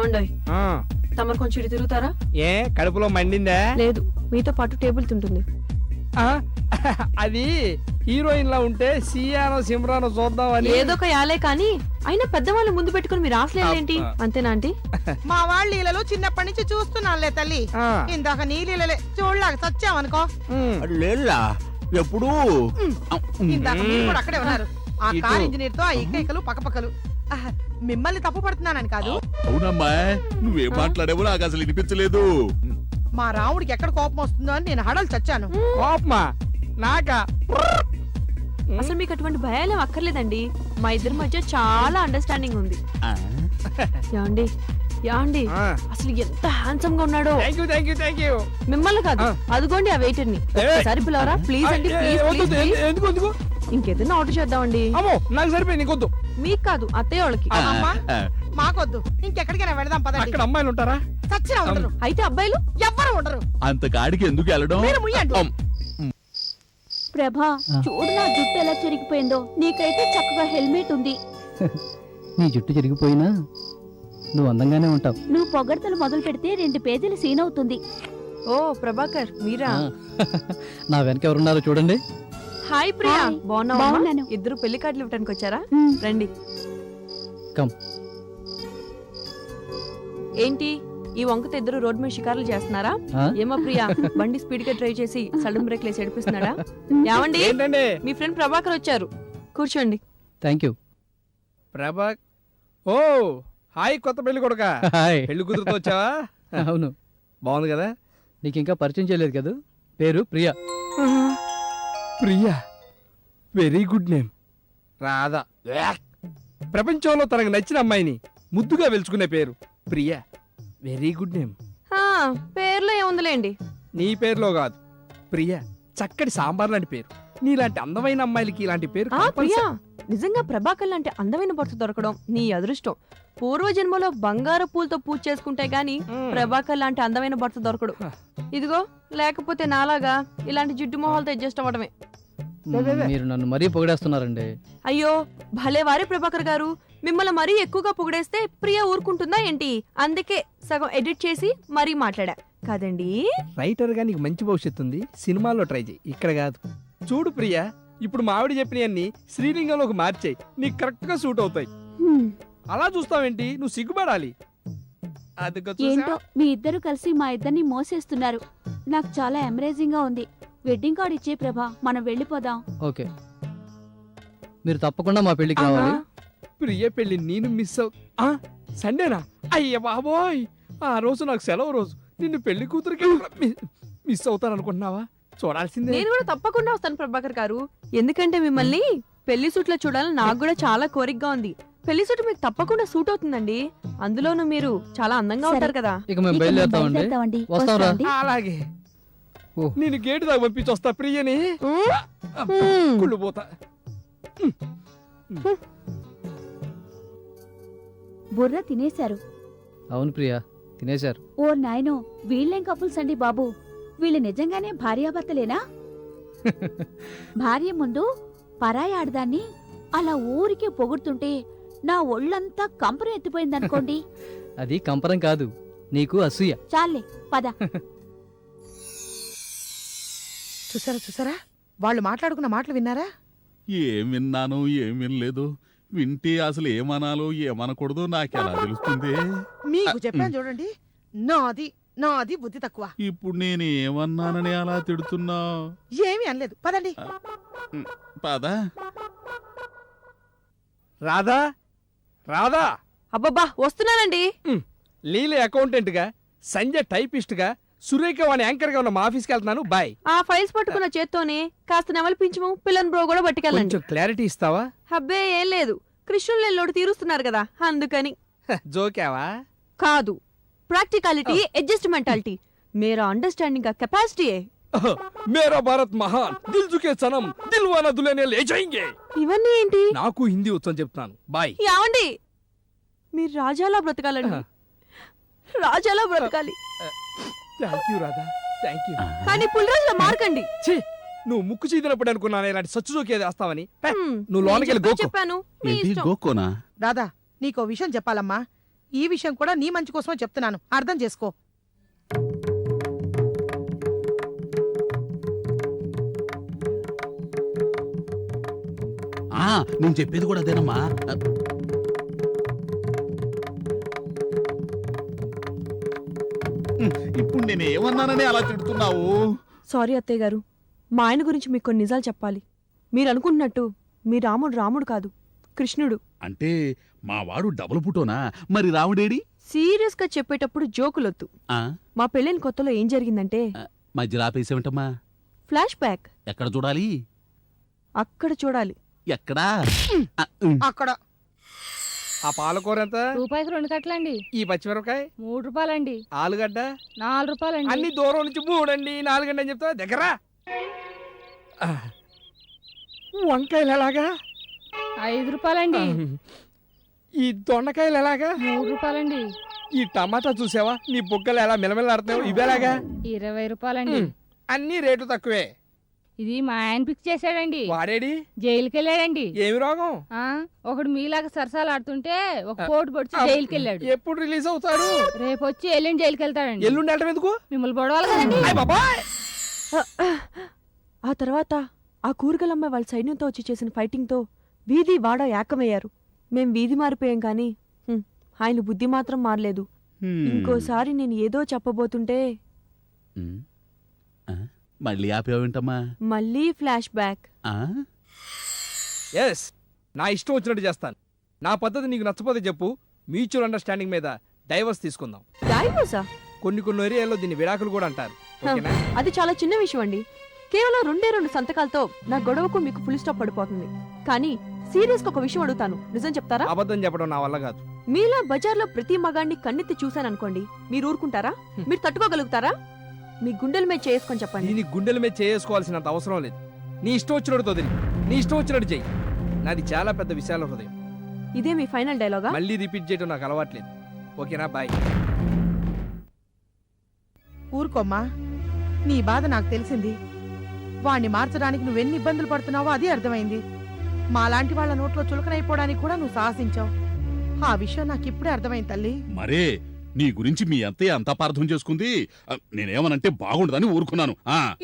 ఏమండో తమరు కొంచెం ఇటు తిరుగుతారా? ఏ కడుపులో మండిందా? లేదు, మీతో పాటు టేబుల్ తింటుంది. అది హీరోయిన్ లా ఉంటే సియానో సిమ్రానో చూద్దామని. ఏదో ఒక యాలే కానీ అయినా పెద్దవాళ్ళు ముందు పెట్టుకుని మీరు రాసలేదేంటి? అంతేనా ఆంటీ? మా వాళ్ళ లీలలు చిన్నప్పటి నుంచి చూస్తున్నానులే తల్లి. ఇందాక నీ లీలలే చూడలాగా చచ్చావనుకో. లేలా ఎప్పుడు ఇందాక మీరు కూడా అక్కడే ఉన్నారు. ఆ కార్ ఇంజనీర్ తో ఆ ఇక్కలు పక్కపక్కలు. మిమ్మల్ని తప్పు పడుతున్నానని కాదు. అవునమ్మా, నువ్వేం మాట్లాడేవో నాకు అసలు వినిపించలేదు. మా రాముడికి ఎక్కడ కోపం వస్తుందో అని నేను హడలు చచ్చాను. కోపమా? నాకా? అసలు మీకు అటువంటి భయాలేం అక్కర్లేదండి. మా ఇద్దరి మధ్య చాలా అండర్స్టాండింగ్ ఉంది. యాండి యాండి అసలు ఎంత హ్యాండ్సమ్ గా ఉన్నాడో. మిమ్మల్ని కాదు, అదిగోండి ఆ వెయిటర్ ని ఒకసారి పిలవరా ప్లీజ్ అండి. ప్లీజ్ ఇంకేదైనా ఆర్డర్ చేద్దామండి. నాకు సరిపోయింది, నీకొద్దు. మీకు కాదు, అత్తయ్య వాళ్ళకి. మాకొద్దు, ఇంకెక్కడికైనా వెళదాం పదండి. అక్కడ అమ్మాయిలు ఉంటారా? చచ్చినా ఉండరు. అయితే అబ్బాయిలు ఎవ్వరు ఉండరు. అంత కాడికి ఎందుకు వెళ్ళడం? ప్రభా, చూడు నా జుట్టు ఎలా చెరిగిపోయిందో. నీకైతే చక్కగా హెల్మెట్ ఉంది. నీ జుట్టు చెరిగిపోయినా నువ్వు అందంగానే ఉంటావు. నువ్వు పొగడ్తలు మొదలు పెడితే 2 పేజీలు సీన్ అవుతుంది. ఓ ప్రభాకర్, మీరా? నా వెనక ఎవరున్నారో చూడండి. హాయ్ ప్రియా, బాగున్నావా? బాగున్నాను. ఇద్దరు పెళ్లి కార్డులు ఇవ్వడానికి వచ్చారా? రండి. కమ్. ఏంటి ఈ వంకతో ఇద్దరు రోడ్ మీద షికారులు చేస్తున్నారా? ఏమో ప్రియా, బండి స్పీడ్ గా డ్రైవ్ చేసి సడన్ బ్రేక్ లేసి ఏడిపిస్తున్నాడా? ఏమండి, మీ ఫ్రెండ్ ప్రభాకర్ వచ్చారు, కూర్చోండి. Thank you. ప్రభాక్. ఓ హాయ్ కొత్త పెళ్లి కొడుక. పెళ్లి కూతురుతో వచ్చావా? అవును. బాగుంది కదా. నీకు ఇంకా పరిచయం చేయలేదు కదా, పేరు Priya. Priya, very good name. Radha, ప్రపంచంలో తనకు నచ్చిన అమ్మాయిని ముద్దుగా వెలుచుకునే పేరు ప్రియా. Very good name. పేర్లో ఏముందిలేండి. నీ పేరులో కాదు, ప్రియా చక్కటి సాంబార్ లాంటి పేరు. నీలాంటి అందమైన అమ్మాయిలకి ఇలాంటి పేరు. ప్రియా, నిజంగా ప్రభాకర్ లాంటి అందమైన భర్త దొరకడం నీ అదృష్టం. పూర్వజన్మలో బంగారు పూలతో పూజ చేసుకుంటే గాని ప్రభాకర్ లాంటి అందమైన భర్త దొరకడు. ఇదిగో, లేకపోతే నాలాగా ఇలాంటి జిడ్డు మొహాలతో అడ్జస్ట్ అవ్వడమే. మీరు నన్ను మరీ పొగిడేస్తున్నారండి. అయ్యో భలే వారే ప్రభాకర్ గారు, మిమ్మల్ని మరీ ఎక్కువగా పొగిడేస్తే ప్రియా ఊరుకుంటుందా ఏంటి? అందుకే సగం ఎడిట్ చేసి మరీ మాట్లాడా కాదండి. రైటర్ గా నీకు మంచి భవిష్యత్తు ఉంది, సినిమాల్లో ట్రై చేయి, ఇక్కడ కాదు. చూడు ప్రియా, ఇప్పుడు మా ఆవిడ చెప్పినవన్నీ శ్రీలింగంలోకి మార్చేయి, నీకు కరెక్ట్ గా సూట్ అవుతాయి. అలా చూస్తావేంటి? నువ్వు సిగ్గుపడాలి. ఏంటో మీ ఇద్దరు కలిసి మా ఇద్దరిని మోసేస్తున్నారు. నాకు చాలా ఎంబరేజింగ్ గా ఉంది. వెడ్డింగ్ కార్డ్ ఇచ్చే ప్రభా, మనం వెళ్ళిపోదాం. ఓకే, మీరు తప్పకుండా మా పెళ్లికి రావాలి. ప్రియ పెళ్లి నేను మిస్ సండేనా? అయ్య బాబోయ్, ఆ రోజు నాకు సెలవు రోజు. నిన్ను పెళ్లి కూతురికి మిస్ అవుతాను అనుకుంటున్నావా? చూడాల్సిందే. నేను కూడా తప్పకుండా వస్తాను ప్రభాకర్ గారు, ఎందుకంటే మిమ్మల్ని పెళ్లి సూట్ లో చూడాలని నాకు కూడా చాలా కోరికగా ఉంది. పెళ్లి సూట్ మీకు తప్పకుండా సూట్ అవుతుందండి, అందులోనూ మీరు చాలా అందంగా ఉంటారు కదా. ఇక మేము బయలుదేరుతామండి. వస్తాంరా. అలాగే, నేను గేటు దాకా పంపించి వస్తా ప్రియని. కుళ్ళిపోతా. బుర్ర తినేశారు. అవును ప్రియా, తినేశారు. ఓ నాయనో, వీళ్ళేం కపుల్స్ అండి బాబు. వీళ్ళు నిజంగానే భార్యాభర్తలేనా? భార్య ముందు పరాయి ఆడదాన్ని అలా ఊరికే పొగుడుతుంటే నా ఒళ్ళంతా కంపరం ఎత్తిపోయిందనుకోండి. అది కంపరం కాదు, నీకు అసూయ. చాలే పద. చూసారా వాళ్ళు మాట్లాడుకున్న మాటలు విన్నారా? ఏం విన్నాను, ఏం వినలేదు. వింటే అసలు ఏమనాలో ఏమనకూడదో నాకెలా తెలుస్తుంది? మీకు చెప్పాను చూడండి, నాది బుద్ధి తక్కువ. ఇప్పుడు నేను ఏమన్నానని అలా తిడుతున్నా? ఏమీ అనలేదు, పదండి. పదా. రాధా, రాధా. అబ్బబ్బా, వస్తున్నానండి. లీలే అకౌంటెంట్ గా, సంజయ్ టైపిస్ట్ గా, సురేఖ వాణి యాంకర్ గా ఉన్న మా ఆఫీస్కి వెళ్తున్నాను. బాయ్. ఆ ఫైల్స్ పట్టుకున్న చేత్తోనే కాస్త నెమలిపించము, పిల్లన్ బ్రో కూడా పట్టుకెళ్ళండి. కొంచెం క్లారిటీ ఇస్తావా? అబ్బే ఏం లేదు, కృష్ణులు లోటు తీరుస్తున్నారు కదా అందుకని. జోకావా? కాదు, ప్రాక్టికాలిటీ, అడ్జస్ట్మెంటాలిటీ, మేరా అండర్స్టాండింగ్ का कैपेसिटी है. మేరా భారత్ మహాన్, దిల్ జుకే సనం, దిల్వానా దుల్హనియా లే జాయేంగే. ఇవన్నీ ఏంటి? నాకు హిందీ వచ్చని చెప్తాను. బాయ్. యావండి, మీరు రాజాలా బ్రతకాలండి, రాజాలా బ్రతకాలి. Thank you Radha, thank you. కానీ పుల్రాజులా మార్కండి. ఛీ, నువ్వు ముక్కు చీదినప్పుడు అనుకున్నాను ఇలాంటి సచ్చు జోకే వేస్తావని. నువ్వు లోనికి వెళ్ళి గోకో. చెప్పాను, మీ ఏంటి ఇష్టం. గోకోనా? రాధా, నీకో విషయం చెప్పాలమ్మా. ఈ విషయం కూడా నీ మంచి కోసమే చెప్తున్నాను, అర్థం చేసుకో. నేను చెప్పేది కూడా అదేనమ్మా. ఇప్పుడు నేను ఏమన్నానని అలా తిడుతున్నావు? సారీ అత్తయ్య గారు, మా ఆయన గురించి మీకు కొన్ని నిజాలు చెప్పాలి. మీరు అనుకుంటున్నట్టు మీ రాముడు కాదు, కృష్ణుడు. అంటే మా వాడు డబుల్ పుటోనా? మరి రాముడేడి? సీరియస్ గా చెప్పేటప్పుడు జోకులొద్దు. ఆ, మా పెళ్ళైన కొత్తలో ఏం జరిగిందంటే మధ్యలో ఆపేసేమిటమ్మా? Flash back. ఎక్కడ చూడాలి? అక్కడ చూడాలి. ఎక్కడా? అక్కడ ఆ పాలకూర ఎంత? రూపాయికి 2 కట్టలండి. ఈ పచ్చిమిరపకాయ 3 రూపాయలండి. ఆలుగడ్డ 4 రూపాయలండి. అన్ని దూరం నుంచి 3 అండి 4 అండి అని చెప్తా దగ్గర. వంకాయలు ఎలాగా? 5 రూపాయలండి. ఈ దొండకాయలు ఎలాగా? 3 రూపాయలండి. ఈ టమాటా చూసావా నీ బుగ్గలు ఎలా మిలమిలాడుతున్నావు? ఇవేలాగా? 20 రూపాయలండి. అన్ని రేట్లు తక్కువే. ఇది మా ఆయన ఫిక్స్ చేశాడండి. వాడేడి? జైలుకి వెళ్ళాడండి. ఏమి రోగం? ఒకడు మీలాగా సరసాలు ఆడుతుంటే ఒక పోటు పొడిచి జైలుకి వెళ్ళాడు. ఎప్పుడు రిలీజ్ అవుతాడు? రేపు వచ్చి ఎల్లుండి జైలుకి వెళ్తాడండి. ఎల్లుండి వెళ్ళటం ఎందుకు? మిమ్మల్ని పొడవాలి కదండి. అయ్ బాబాయ్! ఆ తర్వాత ఆ కూరగాయలమ్మాయి వాళ్ళ సైన్యంతో వచ్చి చేసిన ఫైటింగ్తో వీధి వాడ ఏకమయ్యారు. మేం వీధి మారిపోయాం కానీ ఆయన బుద్ధి మాత్రం మారలేదు. ఇంకోసారి నేను ఏదో చెప్పబోతుంటే మళ్ళీ ఆపేవేంటమ్మా? మళ్ళీ ఫ్లాష్ బ్యాక్. ఎస్, నా ఇష్టం వచ్చినట్టు చేస్తాను. నా పద్ధతి నీకు నచ్చపోతే చెప్పు, మ్యూచువల్ అండర్స్టాండింగ్ మీద డైవర్స్ తీసుకుందాం. డైవర్సా? కొన్ని ఏరియాల్లో దీన్ని విడాకులు కూడా అంటారు. ఓకేనా? అది చాలా చిన్న విషయం అండి. కేవలం 2 సంతకాలతో నా గొడవకు మీకు ఫుల్ స్టాప్ పడిపోతుంది. కానీ సీరియస్ గా ఒక విషయం అడుగుతాను, నిజం చెప్తారా? అబద్ధం చెప్పడం నా వల్ల కాదు. మీలా బజార్లో ప్రతి మగాడిని కన్నెత్తి చూశాననుకోండి, మీరు ఊరుకుంటారా? మీరు తట్టుకోగలుగుతారా? మీ గుండెల మీద చేసుకొని చెప్పండి. దీని గుండెల మీద చేసుకోవాల్సినంత అవసరం లేదు. నీ ఇష్టం వచ్చినట్టు వదిలి, నీ ఇష్టం వచ్చినట్టు చెయ్యి. నాది చాలా పెద్ద విశాల హృదయం. ఇదే మీ ఫైనల్ డైలాగా? మళ్ళీ రిపీట్ చేయడం నాకు అలవాట్లేదు. ఓకేనా? బాయ్. ఊరుకోమ్మా, నీ బాధ నాకు తెలిసింది. వాణ్ణి మార్చడానికి నువ్వెన్ని ఇబ్బందులు పడుతున్నావో అది అర్థమైంది. మాలాంటి వాళ్ళ నోట్లో చులకనైపోవడానికి కూడా నువ్వు సాహసించావు. ఆ విషయం నాకు ఇప్పుడే అర్థమైంది తల్లి. మరే నీ గురించి మీ అత్తయ్య అంత అపార్థం చేసుకుంది. నేనేమనంటే బాగుండదని ఊరుకున్నాను.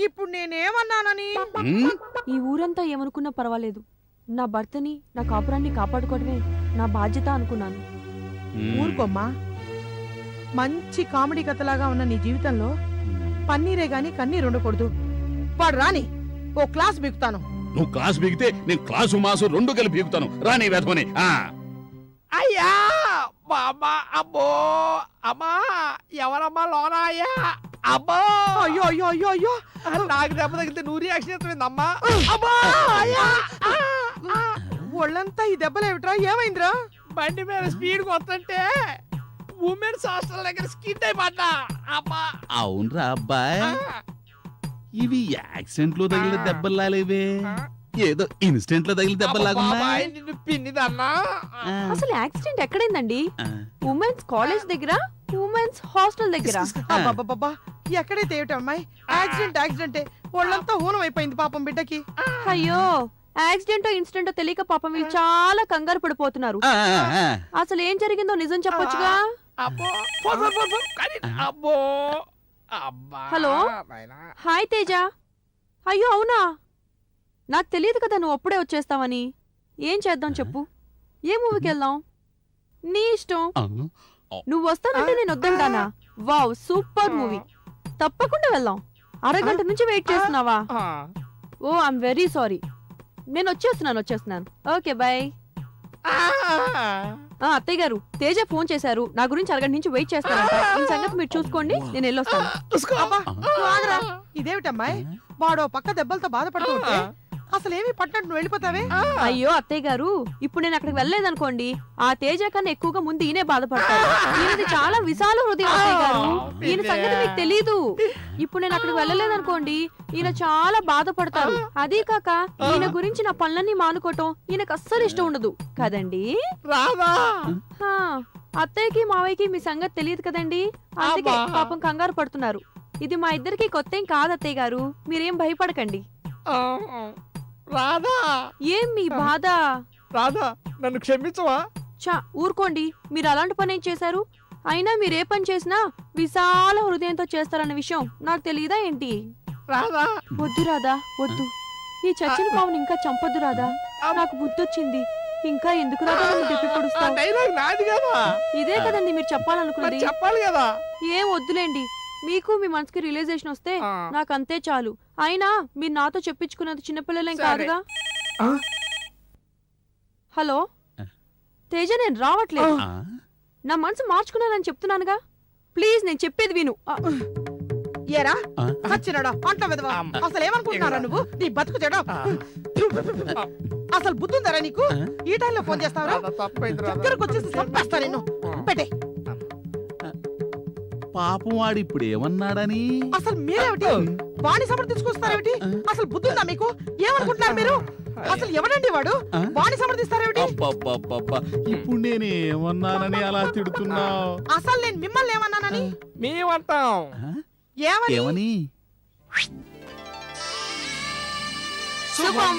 ఇప్పుడు నేనేమన్నానని? ఈ ఊరంతా ఏమనుకున్నా పర్వాలేదు, నా భర్తని నా కాపురాన్ని కాపాడుకోవడమే నా బాధ్యత అనుకున్నాను. ఊరుకోమ్మా, మంచి కామెడీ కథలాగా ఉన్న నీ జీవితంలో పన్నీరే గాని కన్నీరు ఉండకూడదు. వాడు రాని ఓ క్లాస్ బిగుతాను. నువ్వు క్లాస్ బిగితే నేను క్లాసు మాసు 2 కలిపి బిగుతాను. రాని వేధమని. అయ్యా బాబా, అబ్బో అమ్మా, ఎవరమ్మా లోనా? అయ్యా అబ్బో, అయ్యో అయ్యో అయ్యో అయ్యో, నాకు దెబ్బ తగిలితే నువ్వు రియాక్షన్ చేస్తావేందమ్మా? అబ్బో, అయ్యా! ఒళ్ళంతా ఈ దెబ్బలేమిట్రా? ఏమైందిరా? బండి మీద స్పీడ్ వస్తుంటే ఉమెన్స్ హాస్టల్ దగ్గర స్కిడ్ అయిపడ్డా. అబ్బా! అవునరా అబ్బాయ్, ఇవి యాక్సిడెంట్ లో తగిలిన దెబ్బలాలేవే, ఏదో ఇన్సిడెంట్ లో తగిలిన దెబ్బలాగున్నా. నిన్ను పిన్నిదన్నా. అసలు యాక్సిడెంట్ ఎక్కడైందండి? ఉమెన్స్ కాలేజ్ దగ్గర, ఉమెన్స్ హాస్టల్ దగ్గర. అబ్బబ్బబ్బా, ఎక్కడైతే ఏమిటి అమ్మాయి, యాక్సిడెంట్ యాక్సిడెంటే. ఒళ్ళంతా హూనం అయిపోయింది పాపం బిడ్డకి. అయ్యో, యాక్సిడెంటో ఇన్సిడెంటో తెలియక పాపం వీళ్ళు చాలా కంగారు పడిపోతున్నారు. అసలు ఏం జరిగిందో నిజం చెప్పొచ్చుగా. అబ్బో, అబ్బో, అబ్బా! Hello, hi Teja. అయ్యో అవునా, నాకు తెలియదు కదా నువ్వు అప్పుడే వచ్చేస్తావని. ఏం చేద్దాం చెప్పు? ఏ మూవీకి వెళ్దాం? నీ ఇష్టం. నువ్వు వస్తానంటే నేను వద్దంటానా? వావ్, సూపర్ మూవీ, తప్పకుండా వెళ్దాం. అరగంట నుంచి వెయిట్ చేస్తున్నావా? Oh I'm very sorry. నేను వచ్చేస్తున్నాను. Okay bye. అత్తయ్య గారు, తేజ ఫోన్ చేశారు, నా గురించి అరగంట నుంచి వెయిట్ చేస్తానంట. ఈ సంగతి మీరు చూసుకోండి, నేను వెళ్ళొస్తాను. ఇదేమిటమ్మాయి, వాడో పక్క దెబ్బలతో బాధపడుతూ ఉంటే అసలేమి పట్టినట్టు నువ్వు వెళ్ళిపోతావే? అయ్యో అత్తయ్య గారు, ఇప్పుడు నేను అక్కడికి వెళ్ళలేదనుకోండి, ఆ తేజ కన్నా ఎక్కువగా ముందు ఈయనే బాధపడతారు. ఈయనది చాలా విశాల హృదయం అత్తయ్య గారు, ఈయన సంగతి మీకు తెలీదు. ఇప్పుడు నేను అక్కడికి వెళ్ళలేదనుకోండి, ఈయన చాలా బాధపడతారు. అదీ కాక ఈయన గురించి నా పనులన్నీ మానుకోవటం ఈయనకు అస్సలు ఇష్టం ఉండదు కదండి. అత్తయ్యకి మావయ్యకి మీ సంగతి తెలియదు కదండి, అందుకే పాపం కంగారు పడుతున్నారు. ఇది మా ఇద్దరికి కొత్త ఏం కాదు అత్తయ్య గారు, మీరేం భయపడకండి. రాధా, ఏం మీ బాధ? రాధా, నన్ను క్షమించవా? చా ఊరుకోండి, మీరు అలాంటి పని ఏం చేశారు? అయినా మీరు ఏ పని చేసినా విశాల హృదయంతో చేస్తారన్న విషయం నాకు తెలియదా ఏంటి? రాదా వద్దు రాదా, వద్దు. ఈ చచ్చిన పావుని ఇంకా చంపొద్దు రాదా. నాకు బుద్ధొచ్చింది. ఇంకా ఎందుకు రాదా నన్ను దెప్పి పొడుస్తావు? డైలాగ్ నాది కదా, ఇదే కదండి మీరు చెప్పాలనుకున్నది. మరి చెప్పాలి కదా. ఏం వద్దులేండి, మీకు మీ మనసుకి రిలైజేషన్ వస్తే నాకు అంతే చాలు. అయినా మీరు నాతో చెప్పించుకున్నది చిన్నపిల్లలేం సరే. కాదుగా. ఆ? హలో తేజ, నేను రావట్లేదు. ఆ? నా మనసు మార్చుకున్నానని చెప్తున్నానుగా. ప్లీజ్ నేను చెప్పేది విను. ఏరా ఆ? సచ్చినాడా అంట విధవా. అసలు ఏమనుకుంటున్నారా నువ్వు? నీ బతుకు చెడ. అసలు బుద్ధి ఉందరా నీకు? ఈ టైంలో ఫోన్ చేస్తావరా? తప్పైంది రాదా. దగ్గరకు వచ్చేసి చంపేస్తా నిన్ను. పెట్టే. పాపం వాడు ఇప్పుడు ఏమన్నాడని? అసలు మీరేమిటి వాణి సమర్థించుకొస్తారేమిటి? అసలు బుద్ధి ఉందా మీకు? ఏమనుకుంటున్నారు మీరు? అసలు ఎవడండి వాడు? వాణి సమర్థిస్తారేమిటి? అబ్బబ్బబ్బబ్బబ్బా, ఇప్పుడు నేను ఏమన్నానని అలా తిడుతున్నావు? అసలు నేను మిమ్మల్ని ఏమన్నానని? మేమంటాం ఏమని? ఏమని? శుభం.